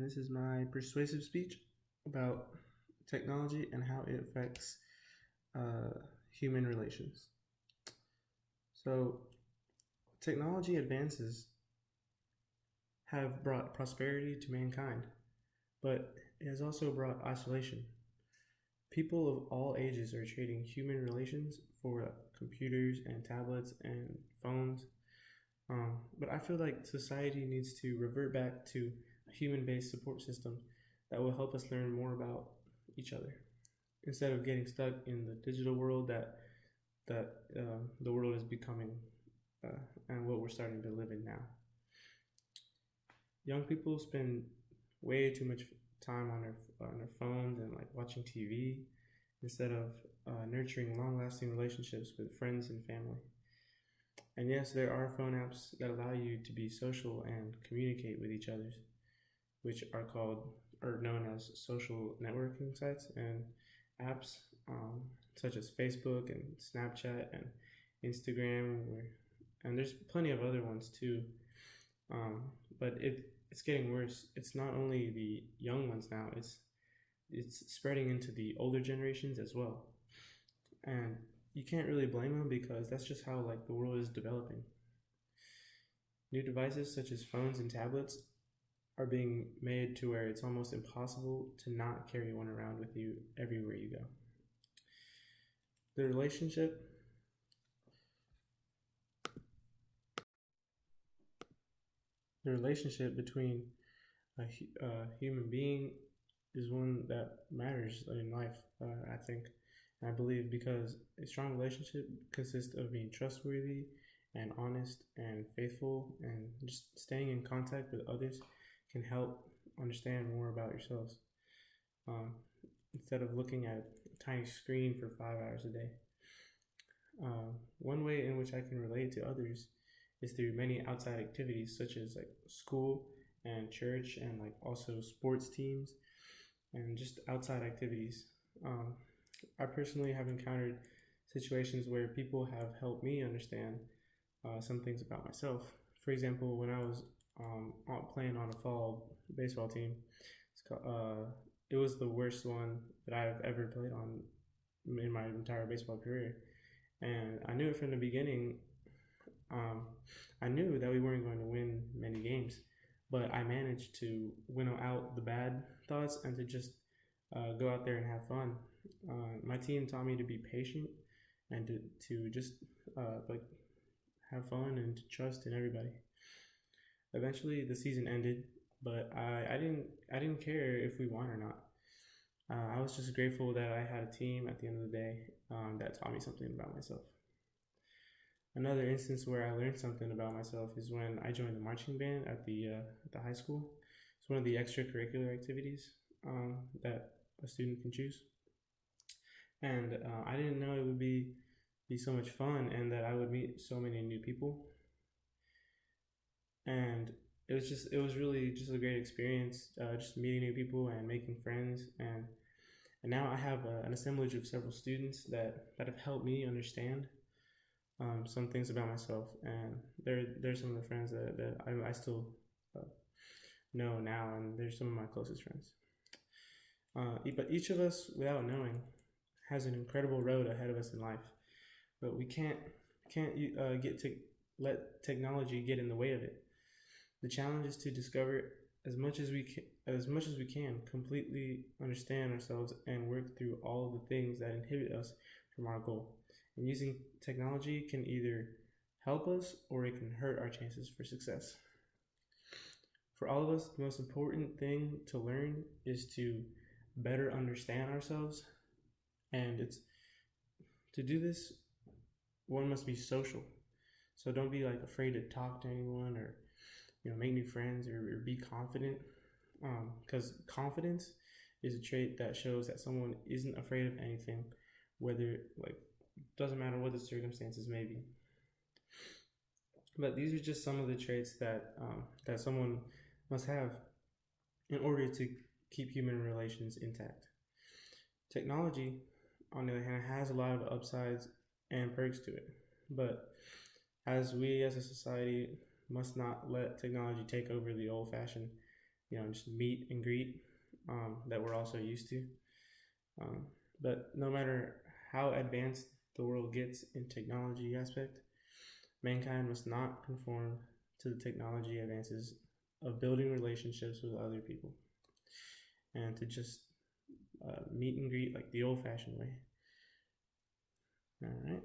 and this is my persuasive speech about technology and how it affects uh, human relations. So, technology advances have brought prosperity to mankind, but it has also brought isolation. People of all ages are trading human relations for computers and tablets and phones. But I feel like society needs to revert back to a human based support system that will help us learn more about each other instead of getting stuck in the digital world that the world is becoming and what we're starting to live in now. Young people spend way too much time on their phones and like watching TV instead of nurturing long lasting relationships with friends and family. And yes, there are phone apps that allow you to be social and communicate with each other, which are called or known as social networking sites and apps such as Facebook and Snapchat and Instagram, and there's plenty of other ones too. But it's getting worse. It's not only the young ones now; it's spreading into the older generations as well, and you can't really blame them because that's just how like the world is developing. New devices such as phones and tablets are being made to where it's almost impossible to not carry one around with you everywhere you go. The relationship the relationship between a human being is one that matters in life, I think. And I believe because a strong relationship consists of being trustworthy and honest and faithful, and just staying in contact with others can help understand more about yourselves um, instead of looking at a tiny screen for 5 hours a day. One way in which I can relate to others is through many outside activities such as like school and church and like also sports teams and just outside activities. I personally have encountered situations where people have helped me understand some things about myself. For example, when I was playing on a fall baseball team, it was the worst one that I've ever played on in my entire baseball career. And I knew it from the beginning. I knew that we weren't going to win many games, but I managed to winnow out the bad thoughts and to just go out there and have fun. My team taught me to be patient and to just like have fun and to trust in everybody. Eventually, the season ended, but I didn't care if we won or not. I was just grateful that I had a team at the end of the day that taught me something about myself. Another instance where I learned something about myself is when I joined the marching band at the high school. It's one of the extracurricular activities that a student can choose, and I didn't know it would be so much fun and that I would meet so many new people. And it was really just a great experience, just meeting new people and making friends, and now I have an assemblage of several students that have helped me understand some things about myself, and they're some of the friends that I still uh, know now, and they're some of my closest friends. But each of us, without knowing, has an incredible road ahead of us in life, but we can't get to let technology get in the way of it. The challenge is to discover as much as we can, completely understand ourselves and work through all of the things that inhibit us from our goal. And using technology can either help us or it can hurt our chances for success. For all of us, the most important thing to learn is to better understand ourselves, and it's to do this, one must be social. So don't be like afraid to talk to anyone or make new friends or be confident, because confidence is a trait that shows that someone isn't afraid of anything, whether like doesn't matter what the circumstances may be. But these are just some of the traits that someone must have in order to keep human relations intact. Technology, on the other hand, has a lot of upsides and perks to it, but as we as a society must not let technology take over the old-fashioned just meet and greet that we're also used to. But no matter how advanced the world gets in technology aspect, mankind must not conform to the technology advances of building relationships with other people, and to just meet and greet like the old-fashioned way. All right.